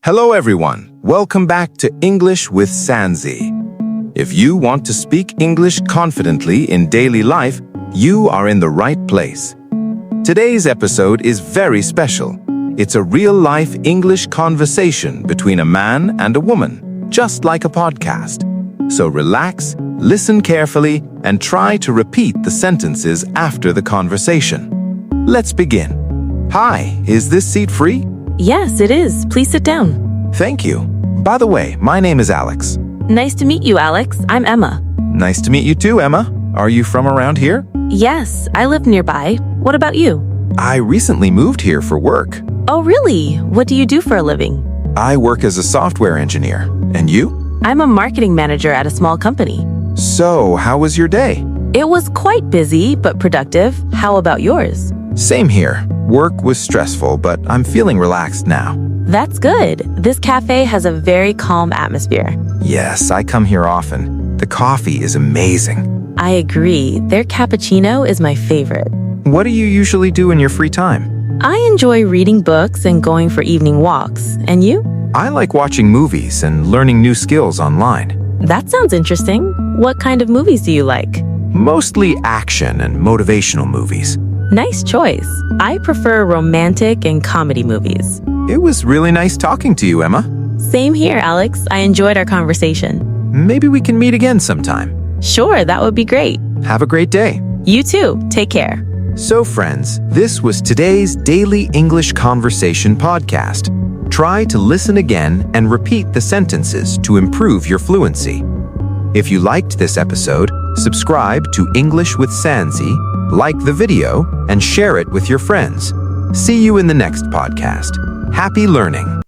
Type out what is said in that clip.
Hello everyone, welcome back to English with Sanzy. If you want to speak English confidently in daily life, you are in the right place. Today's episode is very special. It's a real-life English conversation between a man and a woman, just like a podcast. So relax, listen carefully, and try to repeat the sentences after the conversation. Let's begin. Hi, is this seat free? Yes, it is. Please sit down. Thank you. By the way, my name is Alex. Nice to meet you, Alex. I'm Emma. Nice to meet you too, Emma. Are you from around here? Yes, I live nearby. What about you? I recently moved here for work. Oh, really? What do you do for a living? I work as a software engineer. And you? I'm a marketing manager at a small company. So, how was your day? It was quite busy, but productive. How about yours? Same here. Work was stressful, but I'm feeling relaxed now. That's good. This cafe has a very calm atmosphere. Yes, I come here often. The coffee is amazing. I agree. Their cappuccino is my favorite. What do you usually do in your free time? I enjoy reading books and going for evening walks. And you? I like watching movies and learning new skills online. That sounds interesting. What kind of movies do you like? Mostly action and motivational movies. Nice choice. I prefer romantic and comedy movies. It was really nice talking to you, Emma. Same here, Alex. I enjoyed our conversation. Maybe we can meet again sometime. Sure, that would be great. Have a great day. You too. Take care. So, friends, this was today's Daily English Conversation podcast. Try to listen again and repeat the sentences to improve your fluency. If you liked this episode, subscribe to English with Sanzy, like the video, and share it with your friends. See you in the next podcast. Happy learning!